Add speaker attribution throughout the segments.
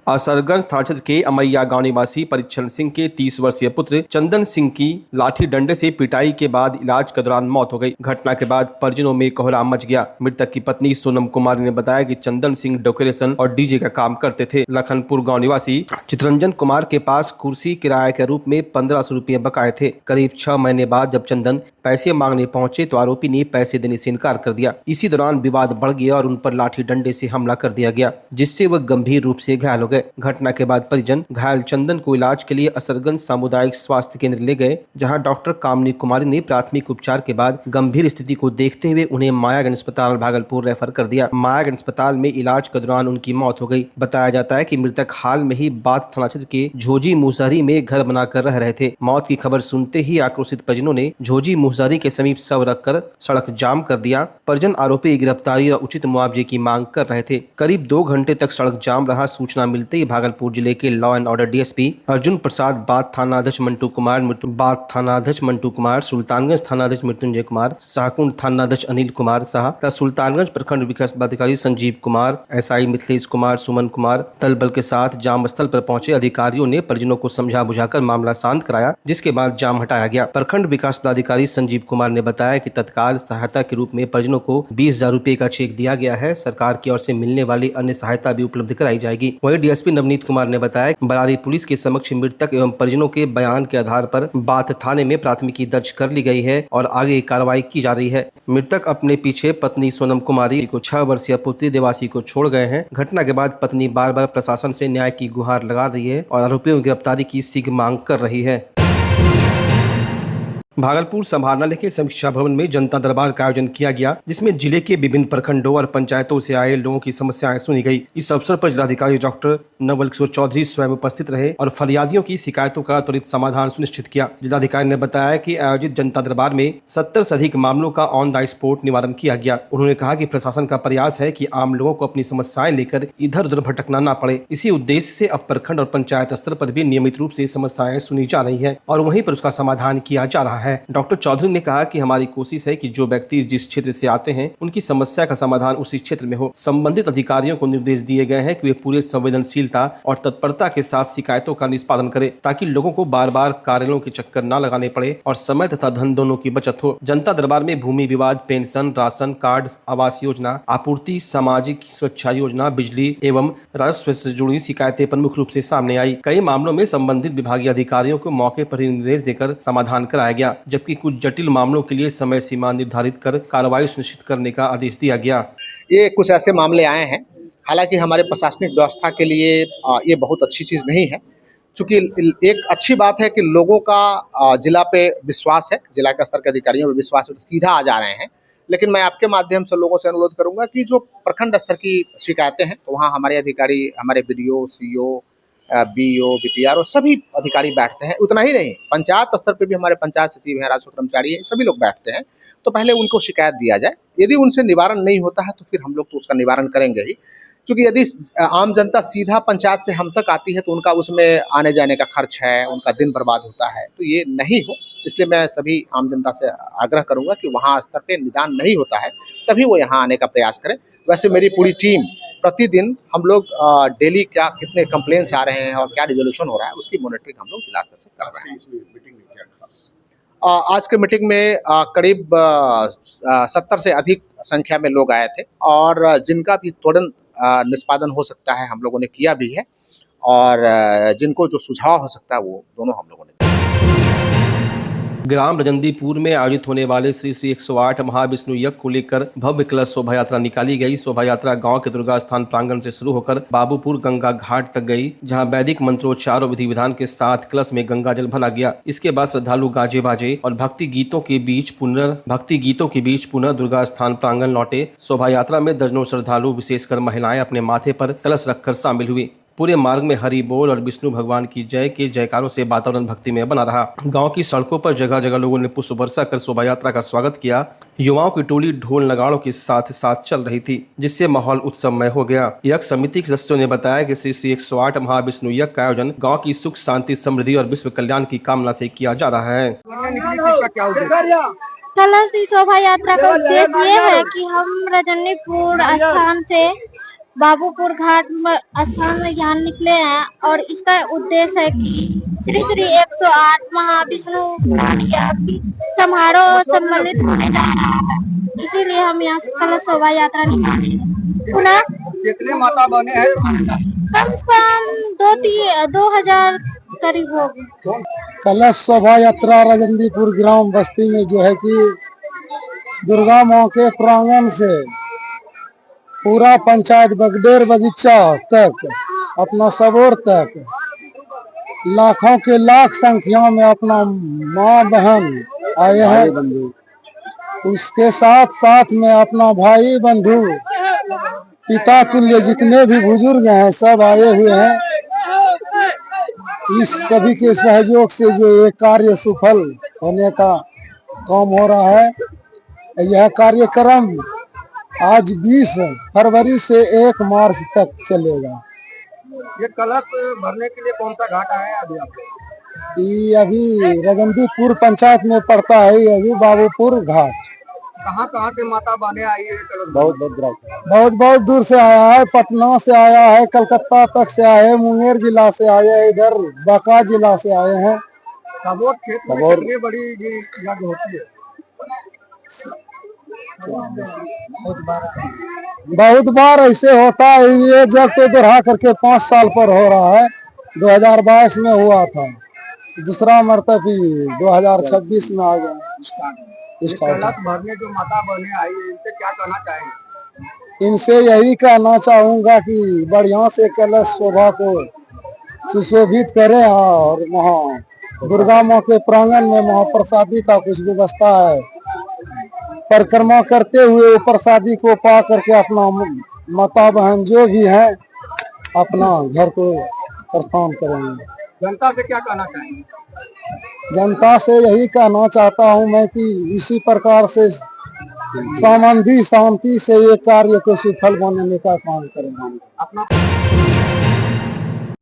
Speaker 1: असरगंज थाना क्षेत्र के अमैया गांव निवासी परीक्षण सिंह के 30 वर्षीय पुत्र चंदन सिंह की लाठी डंडे से पिटाई के बाद इलाज के दौरान मौत हो गई। घटना के बाद परिजनों में कोहराम मच गया। मृतक की पत्नी सोनम कुमारी ने बताया कि चंदन सिंह डेकोरेशन और डीजे का काम करते थे। लखनपुर गाँव निवासी चितरंजन कुमार के पास कुर्सी किराए के रूप में 1500 रुपये बकाए थे। करीब 6 महीने बाद जब चंदन पैसे मांगने पहुंचे तो आरोपी ने पैसे देने से इनकार कर दिया। इसी दौरान विवाद बढ़ गया और उन पर लाठी डंडे से हमला कर दिया गया, जिससे वह गंभीर रूप से घायल हो गए। घटना के बाद परिजन घायल चंदन को इलाज के लिए असरगंज सामुदायिक स्वास्थ्य केंद्र ले गए, जहां डॉक्टर कामनी कुमारी ने प्राथमिक उपचार के बाद गंभीर स्थिति को देखते हुए उन्हें मायागंज अस्पताल भागलपुर रेफर कर दिया। मायागंज अस्पताल में इलाज के दौरान उनकी मौत हो गई। बताया जाता है कि मृतक हाल में ही बाथ थाना क्षेत्र के झोजी मुसहरी में घर बनाकर रह रहे थे। मौत की खबर सुनते ही आक्रोशित परिजनों ने झोजी मुसहरी के समीप शव रखकर सड़क जाम कर दिया। परिजन आरोपी की गिरफ्तारी और उचित मुआवजे की मांग कर रहे थे। करीब 2 घंटे तक सड़क जाम रहा। सूचना मिलते ही भागलपुर जिले के law and order DSP Arjun Prasad, bath थाना अध्यक्ष मंटू कुमार, सुल्तानगंज थाना अध्यक्ष मृत्युंजय कुमार, शाहकुंड थाना अध्यक्ष अनिल कुमार शाह तथा सुल्तानगंज प्रखंड विकास पदाधिकारी संजीव कुमार, एसआई मिथिलेश कुमार, सुमन कुमार दल बल के साथ जाम स्थल पर पहुंचे। अधिकारियों ने परिजनों को समझा बुझाकर मामला शांत कराया, जिसके बाद जाम हटाया गया। प्रखंड विकास पदाधिकारी संजीव कुमार ने बताया कि तत्काल सहायता के रूप में परिजनों को 20,000 रुपए का चेक दिया गया है। सरकार की ओर से मिलने वाली अन्य सहायता भी उपलब्ध कराई जाएगी। वहीं डीएसपी नवनीत कुमार ने बताया कि बरारी पुलिस के समक्ष मृतक एवं परिजनों के बयान के आधार पर बाथ थाने में प्राथमिकी दर्ज कर ली गई है और आगे कार्रवाई की जा रही है। मृतक अपने पीछे पत्नी सोनम कुमारी को 6 वर्षीय पुत्री देवासी को छोड़ गए हैं। घटना के बाद पत्नी बार बार प्रशासन से न्याय की गुहार लगा रही है और आरोपियों की गिरफ्तारी की शीघ्र मांग कर रही है। भागलपुर समाहरणालय के समीक्षा भवन में जनता दरबार का आयोजन किया गया, जिसमें जिले के विभिन्न प्रखंडों और पंचायतों से आए लोगों की समस्याएं सुनी गई। इस अवसर पर जिलाधिकारी डॉक्टर नवल किशोर चौधरी स्वयं उपस्थित रहे और फरियादियों की शिकायतों का त्वरित समाधान सुनिश्चित किया। जिलाधिकारी ने बताया कि आयोजित जनता दरबार में 70 से अधिक मामलों का ऑन द स्पॉट निवारण किया गया। उन्होंने कहा कि प्रशासन का प्रयास है कि आम लोगों को अपनी समस्याएं लेकर इधर उधर भटकना न पड़े। इसी उद्देश्य से अब प्रखंड और पंचायत स्तर पर भी नियमित रूप से समस्याएं सुनी जा रही है और वहीं पर उसका समाधान किया जा रहा है। डॉक्टर चौधरी ने कहा कि हमारी कोशिश है कि जो व्यक्ति जिस क्षेत्र से आते हैं उनकी समस्या का समाधान उसी क्षेत्र में हो। संबंधित अधिकारियों को निर्देश दिए गए हैं कि वे पूरे संवेदनशीलता और तत्परता के साथ शिकायतों का निष्पादन करें, ताकि लोगों को बार बार कार्यालयों के चक्कर न लगाने पड़े और समय तथा धन दोनों की बचत हो। जनता दरबार में भूमि विवाद, pension, ration card, Awas Yojana, आपूर्ति, सामाजिक सुरक्षा योजना, बिजली एवं राजस्व से जुड़ी शिकायतें प्रमुख रूप से सामने आई। कई मामलों में संबंधित विभागीय अधिकारियों को मौके पर ही निर्देश देकर समाधान कराया गया, जबकि कुछ जटिल मामलों के लिए समय सीमा निर्धारित कर कार्रवाई सुनिश्चित करने का आदेश दिया गया।
Speaker 2: ये कुछ ऐसे मामले आए हैं, हालांकि हमारे प्रशासनिक व्यवस्था के लिए ये बहुत अच्छी चीज़ नहीं है, क्योंकि एक अच्छी बात है कि लोगों का जिला पे विश्वास है, जिला के स्तर के अधिकारियों पे विश्वास है, तो सीधा आ जा रहे हैं। लेकिन मैं आपके माध्यम से लोगों से अनुरोध करूंगा कि जो प्रखंड स्तर की शिकायतें हैं, तो वहाँ हमारे अधिकारी, हमारे बीडीओ, सीईओ, बीईओ, बीपीआर और सभी अधिकारी बैठते हैं। उतना ही नहीं, पंचायत स्तर पे भी हमारे पंचायत सचिव हैं, राजस्व कर्मचारी हैं, सभी लोग बैठते हैं। तो पहले उनको शिकायत दिया जाए। यदि उनसे निवारण नहीं होता है तो फिर हम लोग तो उसका निवारण करेंगे ही, क्योंकि यदि आम जनता सीधा पंचायत से हम तक आती है तो उनका उसमें आने जाने का खर्च है, उनका दिन बर्बाद होता है, तो ये नहीं हो। इसलिए मैं सभी आम जनता से आग्रह करूंगा कि वहाँ स्तर पे निदान नहीं होता है तभी वो यहाँ आने का प्रयास करें। वैसे मेरी पूरी टीम प्रतिदिन, हम लोग डेली क्या कितने कंप्लेंट्स आ रहे हैं और क्या रिजोल्यूशन हो रहा है, उसकी मॉनिटरिंग हम लोग जिला स्तर से कर रहे हैं। आज के मीटिंग में करीब 70 से अधिक संख्या में लोग आए थे और जिनका भी तुरंत निष्पादन हो सकता है हम लोगों ने किया भी है, और जिनको जो सुझाव हो सकता है वो दोनों हम लोगों ने।
Speaker 1: ग्राम रजंदीपुर में आयोजित होने वाले श्री 108 महाविष्णु यज्ञ को लेकर भव्य कलश शोभा यात्रा निकाली गई। शोभा यात्रा गांव के दुर्गा स्थान प्रांगण से शुरू होकर बाबूपुर गंगा घाट तक गई, जहां वैदिक मंत्रोच्चार और विधि विधान के साथ कलश में गंगा जल भरा गया। इसके बाद श्रद्धालु गाजे बाजे और भक्ति गीतों के बीच पुनः दुर्गा स्थान प्रांगण लौटे। शोभा यात्रा में दर्जनों श्रद्धालु, विशेषकर महिलाएं, अपने माथे पर कलश रखकर शामिल हुई। पूरे मार्ग में हरि बोल और विष्णु भगवान की जय के जयकारों से वातावरण भक्तिमय बना रहा। गांव की सड़कों पर जगह जगह लोगों ने पुष्प वर्षा कर शोभा यात्रा का स्वागत किया। युवाओं की टोली ढोल नगाड़ों के साथ साथ चल रही थी, जिससे माहौल उत्सवमय हो गया। यज्ञ समिति के सदस्यों ने बताया कि श्री 108 महाविष्णु यज्ञ का आयोजन गाँव की सुख, शांति, समृद्धि और विश्व कल्याण की कामना से किया जा रहा है।
Speaker 3: कलश शोभा यात्रा का उद्देश्य ये है कि हम रजनीपुर स्थान से बाबूपुर घाट में स्थान में यहाँ निकले हैं और इसका उद्देश्य है कि श्री श्री 108 महाविष्णु स्नान यज्ञ समारोह सम्मिलित होने जा रहा है, इसीलिए हम यहाँ से कल शोभा यात्रा निकाले हैं। पुनः
Speaker 4: कितने माता बने हैं?
Speaker 3: कम से कम 2000 करीब होगी।
Speaker 5: कलश शोभा यात्रा राजंदीपुर ग्राम बस्ती में जो है कि दुर्गा माँ के प्रांगण से पूरा पंचायत बगडेर बगीचा तक अपना सबोर तक लाखों के लाख संख्या में अपना माँ बहन आए हैं। उसके साथ साथ में अपना भाई बंधु पिता तुल्य जितने भी बुजुर्ग हैं सब आए हुए हैं। इस सभी के सहयोग से जो ये कार्य सफल होने का काम हो रहा है। यह कार्यक्रम आज 20 फरवरी से 1 मार्च तक चलेगा।
Speaker 4: ये कलश भरने के लिए कौन सा घाट आया है अभी आपको?
Speaker 5: ये अभी राजंदीपुर पंचायत में पड़ता है, ये अभी बाबूपुर घाट।
Speaker 4: कहाँ के माता बने आई है कलश?
Speaker 5: बहुत दूर से आया है, पटना से आया है, कलकत्ता तक से आए हैं, मुंगेर जिला से आए हैं, इधर बांका जिला से आए हैं।
Speaker 4: सबोर क्षेत्र में कितनी बड़ी ये यज्ञ होती है?
Speaker 5: बहुत बार ऐसे होता है। ये जग तो दोहरा करके 5 साल पर हो रहा है। 2022 में हुआ था, दूसरा मरतब 2026 में आ गया।
Speaker 4: कलश भरने जो माता बने आई है इनसे क्या कहना चाहेंगे?
Speaker 5: इनसे यही कहना चाहूंगा कि बढ़िया से कलश शोभा को सुशोभित करें और वहाँ दुर्गा माँ के प्रांगण में महाप्रसादी का कुछ व्यवस्था है। परिक्रमा करते हुए वो प्रसादी को पा करके अपना माता बहन जो भी है अपना घर को प्रस्थान करेंगे।
Speaker 4: जनता से क्या कहना चाहेंगे?
Speaker 5: जनता से यही कहना चाहता हूं मैं कि इसी प्रकार से सामंदी शांति से ये कार्य को सफल बनाने का काम करेंगे।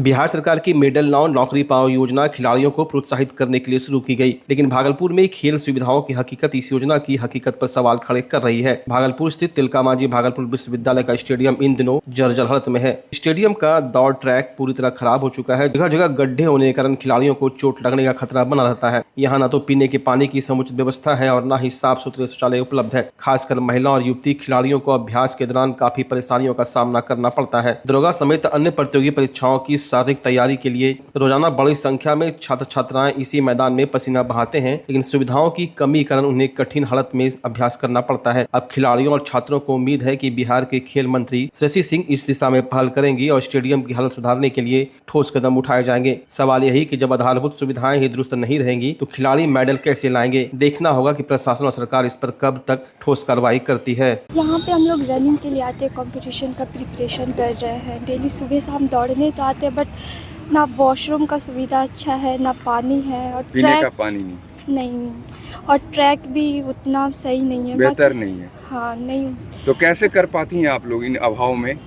Speaker 1: बिहार सरकार की मेडल नाउ नौकरी पाओ योजना खिलाड़ियों को प्रोत्साहित करने के लिए शुरू की गई, लेकिन भागलपुर में खेल सुविधाओं की हकीकत इस योजना की हकीकत पर सवाल खड़े कर रही है। भागलपुर स्थित तिलका मांझी भागलपुर विश्वविद्यालय का स्टेडियम इन दिनों जर्जर हालत में है। स्टेडियम का दौड़ ट्रैक पूरी तरह खराब हो चुका है। जगह जगह गड्ढे होने के कारण खिलाड़ियों को चोट लगने का खतरा बना रहता है। यहाँ न तो पीने के पानी की समुचित व्यवस्था है और न ही साफ सुथरे शौचालय उपलब्ध है। खासकर महिला और युवती खिलाड़ियों को अभ्यास के दौरान काफी परेशानियों का सामना करना पड़ता है। दरोगा समेत अन्य प्रतियोगी परीक्षाओं की शारीरिक तैयारी के लिए रोजाना बड़ी संख्या में छात्र छात्राएं इसी मैदान में पसीना बहाते हैं, लेकिन सुविधाओं की कमी कारण उन्हें कठिन हालत में अभ्यास करना पड़ता है। अब खिलाड़ियों और छात्रों को उम्मीद है कि बिहार के खेल मंत्री शशि सिंह इस दिशा में पहल करेंगी और स्टेडियम की हालत सुधारने के लिए ठोस कदम उठाए जाएंगे। सवाल यही कि जब आधारभूत सुविधाएं ही दुरुस्त नहीं रहेंगी तो खिलाड़ी मेडल कैसे लाएंगे। देखना होगा कि प्रशासन और सरकार इस पर कब तक ठोस कार्रवाई करती है।
Speaker 6: यहाँ पे हम लोग रनिंग के लिए आते हैं, कंपटीशन का प्रिपरेशन कर रहे हैं। डेली सुबह शाम दौड़ने तो आते हैं, बट ना वॉशरूम का सुविधा अच्छा है, ना पानी है और
Speaker 7: पीने का पानी
Speaker 6: नहीं, और ट्रैक भी उतना सही नहीं है,
Speaker 7: बेहतर नहीं है।
Speaker 6: हाँ नहीं।
Speaker 7: तो कैसे कर पाती हैं आप लोग इन अभाव में?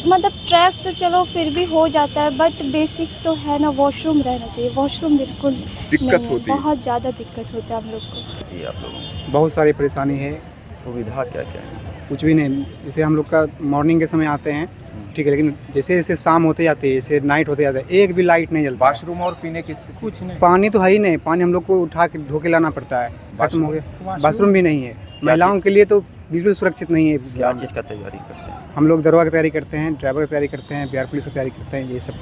Speaker 6: मतलब ट्रैक तो चलो फिर भी हो जाता है, बट बेसिक तो है ना, वॉशरूम रहना चाहिए। वॉशरूम बिल्कुल
Speaker 7: दिक्कत होती है,
Speaker 6: बहुत ज़्यादा दिक्कत होता है हम लोग को।
Speaker 7: आप लोगों
Speaker 8: बहुत सारी परेशानी है।
Speaker 7: सुविधा क्या क्या है?
Speaker 8: कुछ भी नहीं। जैसे हम लोग का मॉर्निंग के समय आते हैं, ठीक है, लेकिन जैसे जैसे शाम होते जाते हैं, जैसे नाइट होते जाते हैं, एक भी लाइट नहीं जलता।
Speaker 7: वॉशरूम और पीने की कुछ नहीं,
Speaker 8: पानी तो है ही नहीं। पानी हम लोग को उठा के धो के लाना पड़ता है, खत्म हो गया। वॉशरूम भी नहीं है। महिलाओं के लिए तो बिल्कुल सुरक्षित नहीं है।
Speaker 7: क्या चीज़ का तैयारी करते हैं?
Speaker 8: हम लोग दरोगा की तैयारी करते हैं, ड्राइवर की तैयारी करते हैं, बिहार पुलिस की तैयारी करते हैं, ये सब।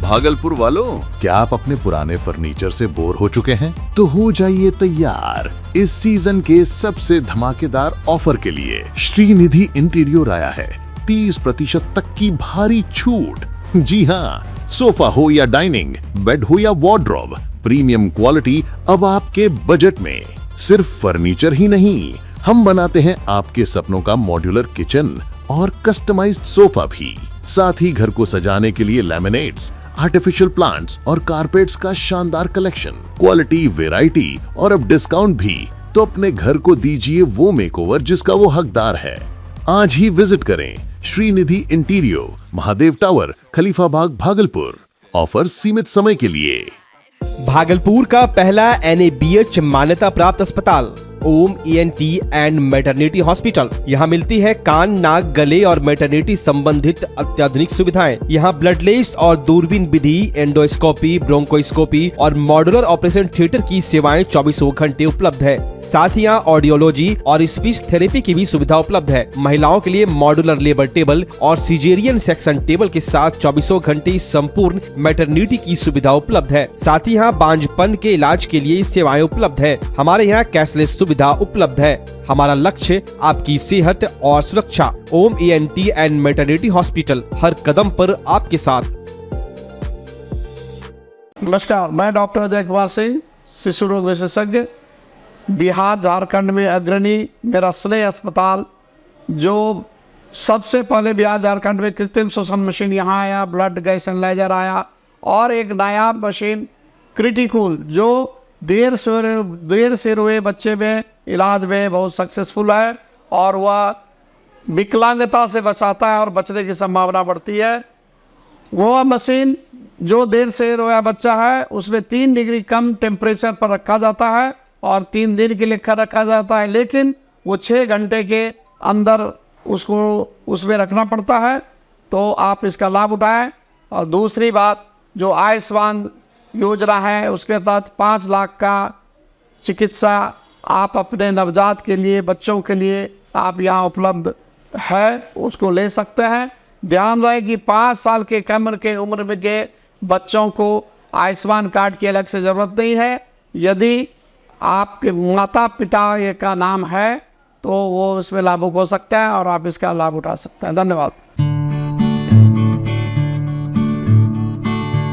Speaker 9: भागलपुर वालों, क्या आप अपने पुराने फर्नीचर से बोर हो चुके हैं? तो हो जाइए तैयार इस सीजन के सबसे धमाकेदार ऑफर के लिए। श्रीनिधि इंटीरियर आया है 30% तक की भारी छूट। जी हाँ, सोफा हो या डाइनिंग, बेड हो या वार्डरोब, प्रीमियम क्वालिटी अब आपके बजट में। सिर्फ फर्नीचर ही नहीं, हम बनाते हैं आपके सपनों का मॉड्यूलर किचन और कस्टमाइज्ड सोफा भी। साथ ही घर को सजाने के लिए लैमिनेट्स, आर्टिफिशियल प्लांट्स और कारपेट्स का शानदार कलेक्शन, क्वालिटी, वैरायटी और अब डिस्काउंट भी। तो अपने घर को दीजिए वो मेकओवर जिसका वो हकदार है। आज ही विजिट करें श्रीनिधि इंटीरियर, महादेव टावर, खलीफा बाग, भागलपुर। ऑफर सीमित समय के लिए।
Speaker 10: भागलपुर का पहला NABH मान्यता प्राप्त अस्पताल
Speaker 1: ओम ENT एंड मैटरनिटी हॉस्पिटल। यहाँ मिलती है कान, नाक, गले और मैटरनिटी संबंधित अत्याधुनिक सुविधाएं। यहाँ ब्लडलेस और दूरबीन विधि, एंडोस्कोपी, ब्रोंकोस्कोपी और मॉड्यूलर ऑपरेशन थिएटर की सेवाएं 24 घंटे उपलब्ध है। साथ ही यहाँ ऑडियोलॉजी और स्पीच थेरेपी की भी सुविधा उपलब्ध है। महिलाओं के लिए मॉड्यूलर लेबर टेबल और सिजेरियन सेक्शन टेबल के साथ 24 घंटे संपूर्ण मैटरनिटी की सुविधा उपलब्ध है। साथ ही यहाँ बांझपन के इलाज के लिए सेवाएं उपलब्ध है। हमारे यहाँ कैशलेस सुविधा उपलब्ध है। हमारा लक्ष्य आपकी सेहत और सुरक्षा। ओम ENT एंड मैटरनिटी हॉस्पिटल, हर कदम पर आपके साथ।
Speaker 10: नमस्कार, मैं डॉक्टर अजय कुमार सिंह, शिशु रोग विशेषज्ञ, बिहार झारखंड में अग्रणी मेरा स्नेह अस्पताल, जो सबसे पहले बिहार झारखंड में कृत्रिम श्वसन मशीन यहाँ आया, ब्लड गैस एनालाइजर आया, और एक नायाब मशीन क्रिटिकल जो देर से रोए बच्चे में इलाज में बहुत सक्सेसफुल है, और वह विकलांगता से बचाता है और बचने की संभावना बढ़ती है। वह मशीन जो देर से रोया बच्चा है उसमें 3 डिग्री कम टेम्परेचर पर रखा जाता है और 3 दिन के लिए रखा जाता है, लेकिन वो 6 घंटे के अंदर उसको उसमें रखना पड़ता है। तो आप इसका लाभ उठाएं। और दूसरी बात, जो आयुष्मान योजना है उसके तहत 5 लाख का चिकित्सा आप अपने नवजात के लिए, बच्चों के लिए आप यहाँ उपलब्ध है, उसको ले सकते हैं। ध्यान रहे कि 5 साल के कम के उम्र में के बच्चों को आयुष्मान कार्ड की अलग से ज़रूरत नहीं है। यदि आपके माता पिता का नाम है तो वो इसमें लाभुक हो सकता है और आप इसका लाभ उठा सकते हैं। धन्यवाद।